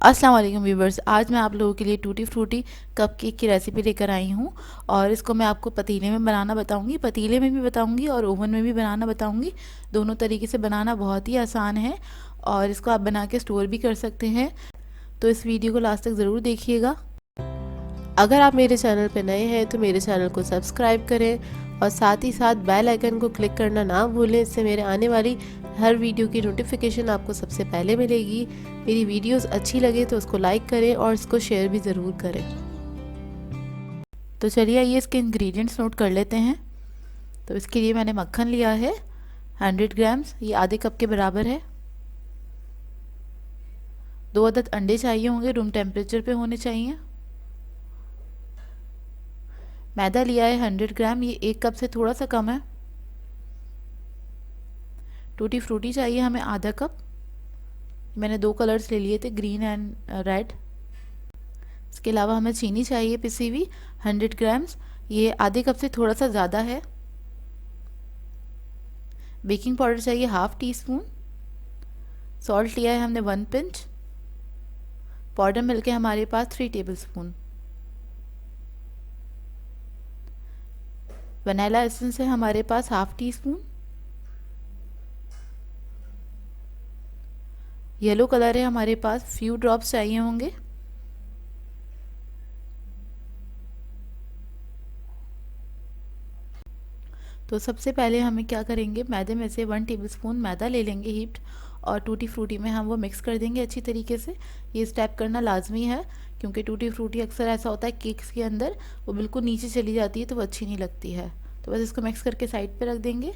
अस्सलाम वालेकुम व्यूवर्स, आज मैं आप लोगों के लिए टूटी फ्रूटी कपकेक की रेसिपी लेकर आई हूँ। और इसको मैं आपको पतीले में बनाना बताऊँगी, पतीले में भी बताऊँगी और ओवन में भी बनाना बताऊँगी। दोनों तरीके से बनाना बहुत ही आसान है और इसको आप बना के स्टोर भी कर सकते हैं। तो इस वीडियो को लास्ट तक ज़रूर देखिएगा। अगर आप मेरे चैनल पर नए हैं तो मेरे चैनल को सब्सक्राइब करें और साथ ही साथ बेल आइकन को क्लिक करना ना भूलें। इससे मेरे आने वाली हर वीडियो की नोटिफिकेशन आपको सबसे पहले मिलेगी। मेरी वीडियोस अच्छी लगे तो उसको लाइक करें और इसको शेयर भी ज़रूर करें। तो चलिए आइए इसके इंग्रेडिएंट्स नोट कर लेते हैं। तो इसके लिए मैंने मक्खन लिया है 100 ग्राम्स, ये आधे कप के बराबर है। 2 अदद अंडे चाहिए होंगे, रूम टेम्परेचर पे होने चाहिए। मैदा लिया है 100 ग्राम, ये 1 कप से थोड़ा सा कम है। टूटी फ्रूटी चाहिए हमें आधा कप, मैंने 2 कलर्स ले लिए थे, ग्रीन एंड रेड। इसके अलावा हमें चीनी चाहिए पिसी हुई 100 ग्राम्स, ये आधे कप से थोड़ा सा ज़्यादा है। बेकिंग पाउडर चाहिए ½ टी स्पून। सॉल्ट लिया है हमने 1 पिंच। पाउडर मिल्क है हमारे पास 3 टेबल स्पून। वनीला एसेंस है हमारे पास ½ टी स्पून। येलो कलर है हमारे पास, फ्यू ड्रॉप्स चाहिए होंगे। तो सबसे पहले हमें क्या करेंगे, मैदे में से 1 टेबलस्पून मैदा ले लेंगे हीप्ड, और टूटी फ्रूटी में हम वो मिक्स कर देंगे अच्छी तरीके से। ये स्टेप करना लाजमी है क्योंकि टूटी फ्रूटी अक्सर ऐसा होता है केक्स के अंदर वो बिल्कुल नीचे चली जाती है तो वो अच्छी नहीं लगती है। तो बस इसको मिक्स करके साइड पे रख देंगे।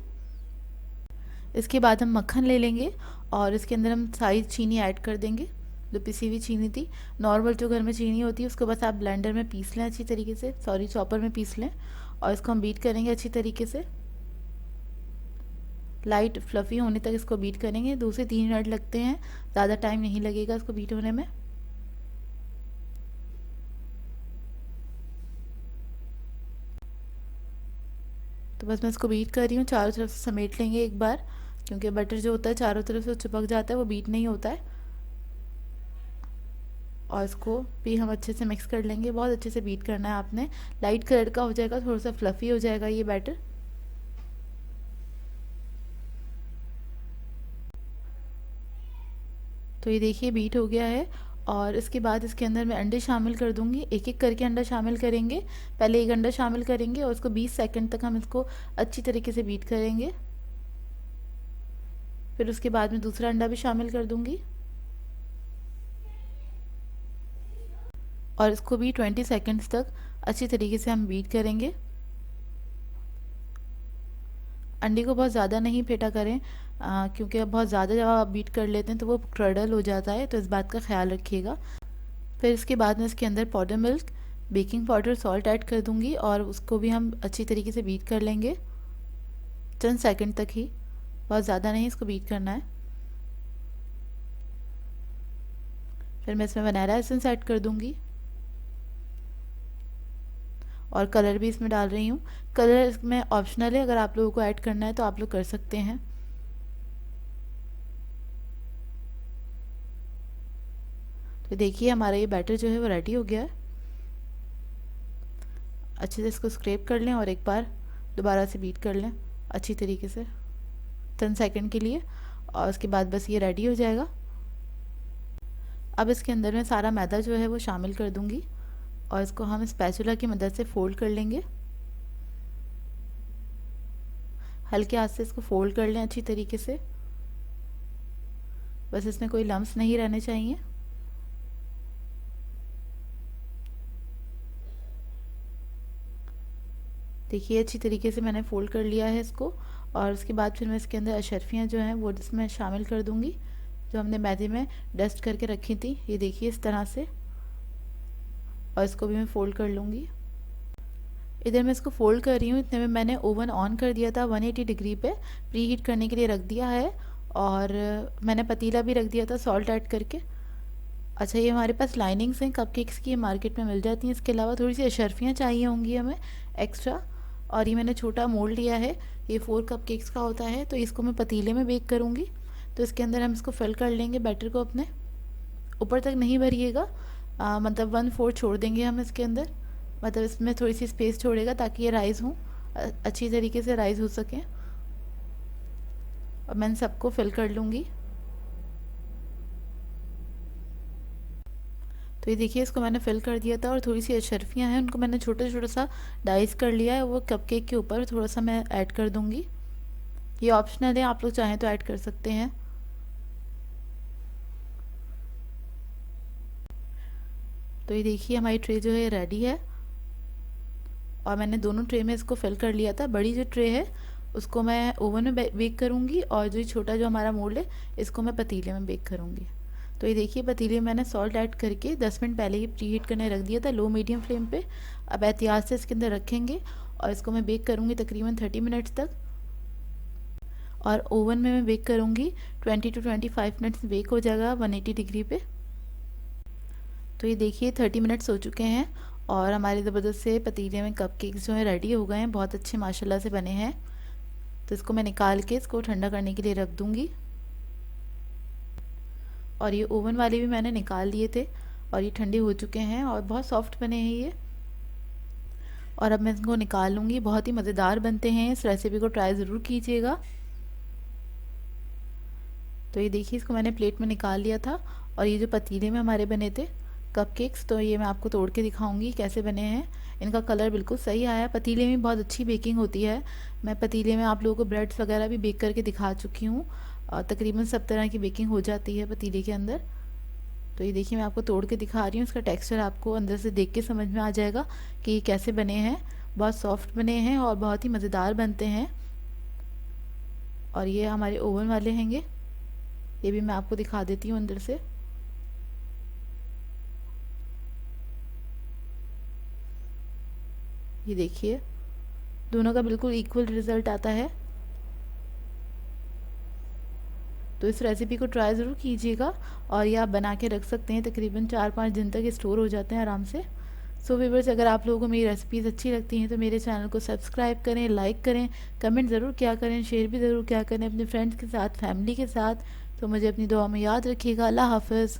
इसके बाद हम मक्खन ले लेंगे और इसके अंदर हम सारी चीनी ऐड कर देंगे, जो पिसी हुई चीनी थी। नॉर्मल जो घर में चीनी होती है उसको बस आप ब्लेंडर में पीस लें अच्छी तरीके से, सॉरी चॉपर में पीस लें, और इसको हम बीट करेंगे अच्छी तरीके से। लाइट फ्लफ़ी होने तक इसको बीट करेंगे। 2 से 3 मिनट लगते हैं, ज़्यादा टाइम नहीं लगेगा इसको बीट होने में। तो बस मैं इसको बीट कर रही हूँ, चारों तरफ से समेट लेंगे एक बार, क्योंकि बटर जो होता है चारों तरफ से चिपक जाता है, वो बीट नहीं होता है। और इसको भी हम अच्छे से मिक्स कर लेंगे, बहुत अच्छे से बीट करना है आपने। लाइट कलर का हो जाएगा, थोड़ा सा फ्लफ़ी हो जाएगा ये बैटर। तो ये देखिए बीट हो गया है। और इसके बाद इसके अंदर मैं अंडे शामिल कर दूंगी, एक एक करके अंडा शामिल करेंगे। पहले एक अंडा शामिल करेंगे और उसको 20 सेकंड तक हम इसको अच्छी तरीके से बीट करेंगे। फिर उसके बाद में दूसरा अंडा भी शामिल कर दूंगी और इसको भी 20 सेकंड्स तक अच्छी तरीके से हम बीट करेंगे। अंडे को बहुत ज़्यादा नहीं फेंटा करें, क्योंकि अब बहुत ज़्यादा जब आप बीट कर लेते हैं तो वो क्रडल हो जाता है, तो इस बात का ख्याल रखिएगा। फिर इसके बाद में इसके अंदर powder milk, baking powder, salt add कर दूंगी और उसको भी हम अच्छी तरीके से बीट कर लेंगे, चंद सेकंड तक ही, बहुत ज़्यादा नहीं इसको बीट करना है। फिर मैं इसमें वनीला एसेंस ऐड कर दूंगी और कलर भी इसमें डाल रही हूँ। कलर इसमें ऑप्शनल है, अगर आप लोगों को ऐड करना है तो आप लोग कर सकते हैं। तो देखिए हमारा ये बैटर जो है वो रेडी हो गया है। अच्छे से इसको स्क्रैप कर लें और एक बार दोबारा से बीट कर लें अच्छी तरीके से 10 सेकंड के लिए, और उसके बाद बस ये रेडी हो जाएगा। अब इसके अंदर मैं सारा मैदा जो है वो शामिल कर दूंगी और इसको हम स्पैचुला की मदद से फोल्ड कर लेंगे। हल्के हाथ से इसको फोल्ड कर लें अच्छी तरीके से, बस इसमें कोई लम्स नहीं रहने चाहिए। देखिए अच्छी तरीके से मैंने फ़ोल्ड कर लिया है इसको, और उसके बाद फिर मैं इसके अंदर अशरफियाँ जो हैं वो इसमें शामिल कर दूंगी, जो हमने मैदे में डस्ट करके रखी थी। ये देखिए इस तरह से, और इसको भी मैं फ़ोल्ड कर लूँगी। इधर मैं इसको फ़ोल्ड कर रही हूँ, इतने में मैंने ओवन ऑन कर दिया था, 180 डिग्री पे प्री हीट करने के लिए रख दिया है, और मैंने पतीला भी रख दिया था सॉल्ट ऐड करके। अच्छा, ये हमारे पास लाइनिंग्स हैं कपकेक्स की, ये मार्केट में मिल जाती हैं। इसके अलावा थोड़ी सी अशरफियाँ चाहिए होंगी हमें एक्स्ट्रा, और ये मैंने छोटा मोल्ड लिया है, ये 4 कपकेक्स का होता है, तो इसको मैं पतीले में बेक करूँगी। तो इसके अंदर हम इसको फिल कर लेंगे बैटर को अपने, ऊपर तक नहीं भरिएगा, मतलब 1/4 छोड़ देंगे हम इसके अंदर, मतलब इसमें थोड़ी सी स्पेस छोड़ेगा ताकि ये राइज़ हों, अच्छी तरीके से राइज़ हो सकें। और मैं सबको फिल कर लूँगी। तो ये देखिए इसको मैंने फिल कर दिया था, और थोड़ी सी अशरफियाँ हैं उनको मैंने छोटा छोटा सा डाइस कर लिया है, वो कपकेक के ऊपर थोड़ा सा मैं ऐड कर दूँगी। ये ऑप्शनल है, आप लोग चाहें तो ऐड कर सकते हैं। तो ये देखिए हमारी ट्रे जो है रेडी है, और मैंने दोनों ट्रे में इसको फिल कर लिया था। बड़ी जो ट्रे है उसको मैं ओवन में बेक करूँगी, और जो छोटा जो हमारा मोल्ड है इसको मैं पतीले में बेक करूँगी। तो ये देखिए पतीले में मैंने सॉल्ट ऐड करके 10 मिनट पहले ही प्री हीट करने रख दिया था लो मीडियम फ्लेम पे। अब एहतियात से इसके अंदर रखेंगे और इसको मैं बेक करूँगी तकरीबन 30 मिनट्स तक, और ओवन में मैं बेक करूँगी 20 to 25 मिनट्स बेक हो जाएगा 180 डिग्री पे। तो ये देखिए 30 मिनट्स हो चुके हैं, और हमारे ज़बरदस्त से पतीले में कपकेक्स जो है रेडी हो गए हैं, बहुत अच्छे माशाल्लाह से बने हैं। तो इसको मैं निकाल के इसको ठंडा करने के लिए रख दूँगी। और ये ओवन वाले भी मैंने निकाल लिए थे, और ये ठंडे हो चुके हैं और बहुत सॉफ्ट बने हैं ये। और अब मैं इसको निकाल लूँगी। बहुत ही मज़ेदार बनते हैं, इस रेसिपी को ट्राई ज़रूर कीजिएगा। तो ये देखिए इसको मैंने प्लेट में निकाल लिया था, और ये जो पतीले में हमारे बने थे कपकेक्स, तो ये मैं आपको तोड़ के दिखाऊंगी कैसे बने हैं। इनका कलर बिल्कुल सही आया है। पतीले में बहुत अच्छी बेकिंग होती है। मैं पतीले में आप लोगों को ब्रेड्स वगैरह भी बेक करके दिखा चुकी हूँ, और तकरीबन सब तरह की बेकिंग हो जाती है पतीले के अंदर। तो ये देखिए मैं आपको तोड़ के दिखा रही हूँ, इसका टेक्सचर आपको अंदर से देख के समझ में आ जाएगा कि ये कैसे बने हैं। बहुत सॉफ्ट बने हैं और बहुत ही मज़ेदार बनते हैं। और ये हमारे ओवन वाले हैंगे, ये भी मैं आपको दिखा देती हूँ अंदर से। ये देखिए दोनों का बिल्कुल इक्वल रिज़ल्ट आता है। तो इस रेसिपी को ट्राई ज़रूर कीजिएगा, और ये आप बना के रख सकते हैं, तकरीबन 4-5 दिन तक स्टोर हो जाते हैं आराम से। सो व्यूअर्स, अगर आप लोगों को मेरी रेसिपीज़ अच्छी लगती हैं तो मेरे चैनल को सब्सक्राइब करें, लाइक करें, कमेंट ज़रूर किया करें, शेयर भी ज़रूर किया करें अपने फ्रेंड्स के साथ, फैमिली के साथ। तो मुझे अपनी दुआ में याद रखिएगा। अल्लाह हाफ़िज़।